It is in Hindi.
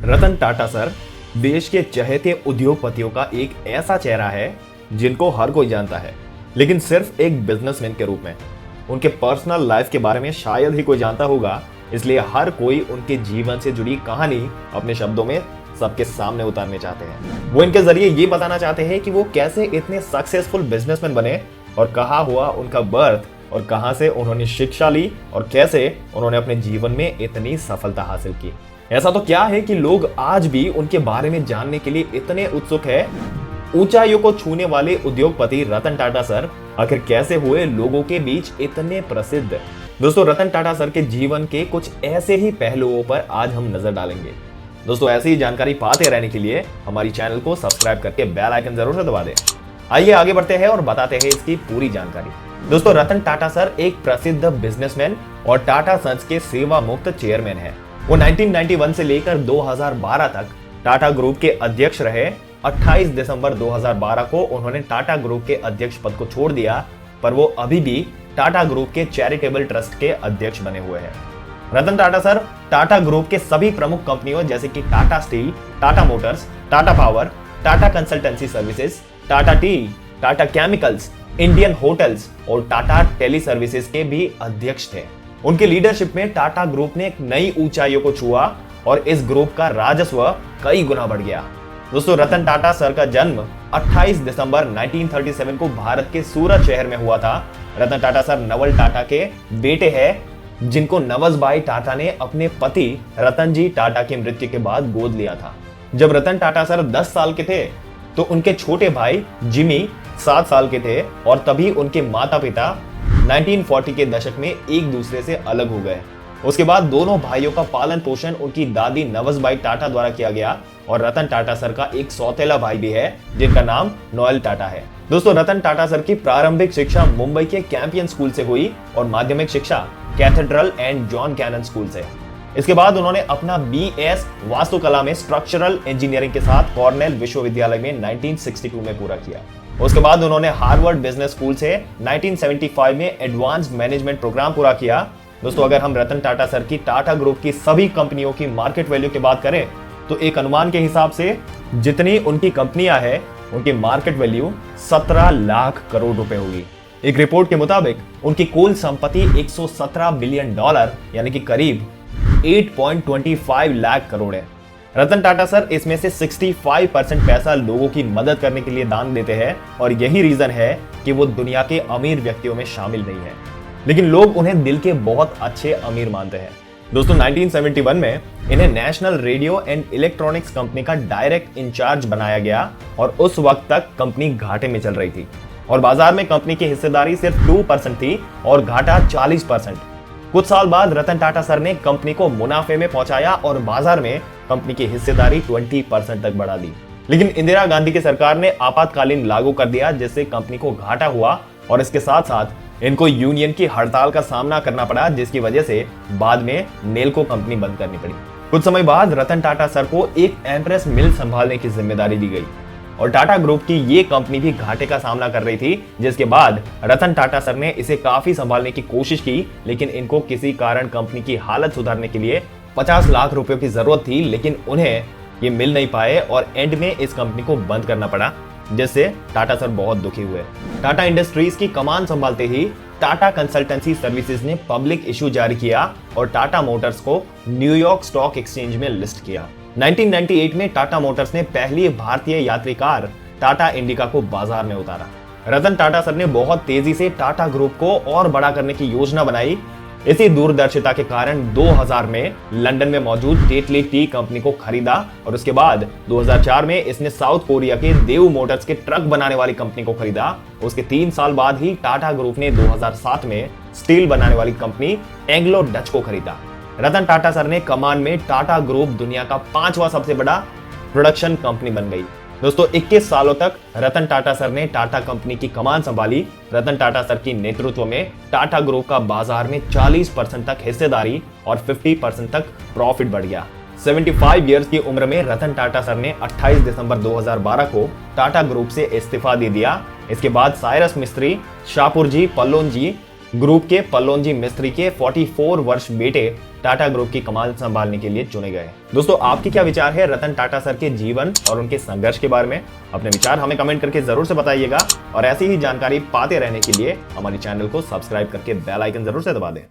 रतन टाटा सर देश के चहेते उद्योगपतियों का एक ऐसा चेहरा है जिनको हर कोई जानता है, लेकिन सिर्फ एक बिजनेसमैन के रूप में। उनके पर्सनल लाइफ के बारे में शायद ही कोई जानता होगा, इसलिए हर कोई उनके जीवन से जुड़ी कहानी अपने शब्दों में सबके सामने उतारने चाहते हैं। वो इनके जरिए ये बताना चाहते हैं कि वो कैसे इतने सक्सेसफुल बिजनेसमैन बने और कहाँ हुआ उनका बर्थ और कहाँ से उन्होंने शिक्षा ली और कैसे उन्होंने अपने जीवन में इतनी सफलता हासिल की। ऐसा तो क्या है कि लोग आज भी उनके बारे में जानने के लिए इतने उत्सुक है। ऊंचाइयों को छूने वाले उद्योगपति रतन टाटा सर आखिर कैसे हुए लोगों के बीच इतने प्रसिद्ध। दोस्तों, रतन टाटा सर के जीवन के कुछ ऐसे ही पहलुओं पर आज हम नजर डालेंगे। दोस्तों, ऐसी ही जानकारी पाते रहने के लिए हमारी चैनल को सब्सक्राइब करके बेल आइकन जरूर से दबा दें। आइए आगे बढ़ते हैं और बताते हैं इसकी पूरी जानकारी। दोस्तों, रतन टाटा सर एक प्रसिद्ध बिजनेसमैन और टाटा सन्स के सेवा मुक्त चेयरमैन हैं। वो 1991 से लेकर 2012 तक टाटा ग्रुप के अध्यक्ष रहे। 28 दिसंबर 2012 को उन्होंने टाटा ग्रुप के अध्यक्ष पद को छोड़ दिया, पर वो अभी भी टाटा ग्रुप के चैरिटेबल ट्रस्ट के अध्यक्ष बने हुए हैं। रतन टाटा सर टाटा ग्रुप के सभी प्रमुख कंपनियों जैसे कि Tata steel, Tata Motors, Tata power, Tata consultancy services, Tata T, Tata chemicals, Indian hotels और टाटा टेली सर्विसेज के भी अध्यक्ष थे। उनकी लीडरशिप में टाटा ग्रुप ने एक नई ऊंचाइयों को छुआ और इस ग्रुप का राजस्व कई गुना बढ़ गया। दोस्तों, रतन टाटा सर का जन्म 28 दिसंबर 1937 को भारत के सूरत शहर में हुआ था। रतन टाटा सर नवल टाटा के बेटे हैं, जिनको नवजभाई टाटा ने अपने पति रतन जी टाटा की मृत्यु के बाद गोद लिया था। जब रतन टाटा सर 10 साल के थे तो उनके छोटे भाई जिमी 7 साल के थे और तभी उनके माता पिता 1940 के दशक में एक दूसरे से अलग हो गए। उसके बाद दोनों भाइयों का पालन पोषण उनकी दादी नवजबाई टाटा द्वारा किया गया और रतन टाटा सर का एक सौतेला भाई भी है जिनका नाम नोएल टाटा है। दोस्तों, रतन टाटा सर की प्रारंभिक शिक्षा मुंबई के कैंपियन स्कूल से हुई और माध्यमिक शिक्षा cathedral and John Connon school से। इसके बाद उन्होंने अपना BS वास्तुकला में स्ट्रक्चरल इंजीनियरिंग के साथ कॉर्नेल विश्वविद्यालय में 1962 में पूरा किया। उसके बाद उन्होंने हार्वर्ड बिजनेस स्कूल से 1975 में एडवांस्ड मैनेजमेंट प्रोग्राम पूरा किया। दोस्तों, अगर हम रतन टाटा सर की टाटा ग्रुप की सभी कंपनियों की मार्केट वैल्यू की बात करें तो एक अनुमान के हिसाब से जितनी उनकी कंपनियां हैं उनकी मार्केट वैल्यू 17 लाख करोड़ रुपए होगी। एक रिपोर्ट के मुताबिक उनकी कुल संपत्ति 117 बिलियन डॉलर यानी कि करीब 8.25 लाख करोड़ है। रतन टाटा सर इसमें से 65% पैसा लोगों की मदद करने के लिए दान देते हैं और यही रीजन है कि वो दुनिया के अमीर व्यक्तियों में शामिल नहीं है, लेकिन लोग उन्हें दिल के बहुत अच्छे अमीर मानते हैं। दोस्तों, 1971 में इन्हें national radio and electronics company का डायरेक्ट इंचार्ज बनाया गया और उस वक्त तक कंपनी घाटे में चल रही थी और बाजार में कंपनी की हिस्सेदारी सिर्फ 2% थी और घाटा 40%। कुछ साल बाद रतन टाटा सर ने कंपनी को मुनाफे में पहुंचाया और बाजार में कंपनी की हिस्सेदारी 20% तक बढ़ा दी। लेकिन इंदिरा गांधी की सरकार ने आपातकालीन लागू कर दिया, जिससे कंपनी को घाटा हुआ और इसके साथ साथ इनको यूनियन की हड़ताल का सामना करना पड़ा, जिसकी वजह से बाद में नेल्को कंपनी बंद करनी पड़ी। कुछ समय बाद रतन टाटा सर को एक एम्प्रेस मिल संभालने की जिम्मेदारी दी गई और टाटा ग्रुप की ये कंपनी भी घाटे का सामना कर रही थी, जिसके बाद रतन टाटा सर ने इसे काफी संभालने की कोशिश की, लेकिन इनको किसी कारण कंपनी की हालत सुधारने के लिए 50 लाख रुपयों की जरूरत थी, लेकिन उन्हें ये मिल नहीं पाए और एंड में इस कंपनी को बंद करना पड़ा, जिससे टाटा सर बहुत दुखी हुए। टाटा इंडस्ट्रीज की कमान संभालते ही टाटा कंसल्टेंसी सर्विसेज ने पब्लिक इशू जारी किया और टाटा मोटर्स को न्यूयॉर्क स्टॉक एक्सचेंज में लिस्ट किया। 1998 में टाटा मोटर्स ने पहली भारतीय यात्री कार टाटा इंडिका को बाजार में उतारा। रतन टाटा सर ने बहुत तेजी से टाटा ग्रुप को और बड़ा करने की योजना बनाई। इसी दूरदर्शिता के कारण 2000 में लंदन में मौजूद टेटली टी कंपनी को खरीदा और उसके बाद 2004 में इसने साउथ कोरिया के देव मोटर्स के ट्रक बनाने वाली कंपनी को खरीदा। उसके 3 साल बाद ही टाटा ग्रुप ने 2007 में स्टील बनाने वाली कंपनी एंग्लो डच को खरीदा। रतन टाटा सर ने कमान में टाटा ग्रुप दुनिया का 5वां सबसे बड़ा प्रोडक्शन कंपनी बन गई। दोस्तों, 21 सालों तक रतन टाटा सर ने टाटा कंपनी की कमान संभाली। रतन टाटा सर की नेतृत्व में टाटा ग्रुप का बाजार में 40% तक हिस्सेदारी और 50% तक प्रॉफिट बढ़ गया। 75 इयर्स की उम्र में रतन टाटा सर ने 28 दिसंबर 2012 को टाटा ग्रुप से इस्तीफा दे दिया। इसके बाद साइरस मिस्त्री, शाहपुर जी, पल्लोन जी ग्रुप के पल्लोंजी मिस्त्री के 44 वर्ष बेटे टाटा ग्रुप की कमान संभालने के लिए चुने गए। दोस्तों, आपके क्या विचार है रतन टाटा सर के जीवन और उनके संघर्ष के बारे में? अपने विचार हमें कमेंट करके जरूर से बताइएगा और ऐसी ही जानकारी पाते रहने के लिए हमारे चैनल को सब्सक्राइब करके बेल आइकन जरूर से दबा दें।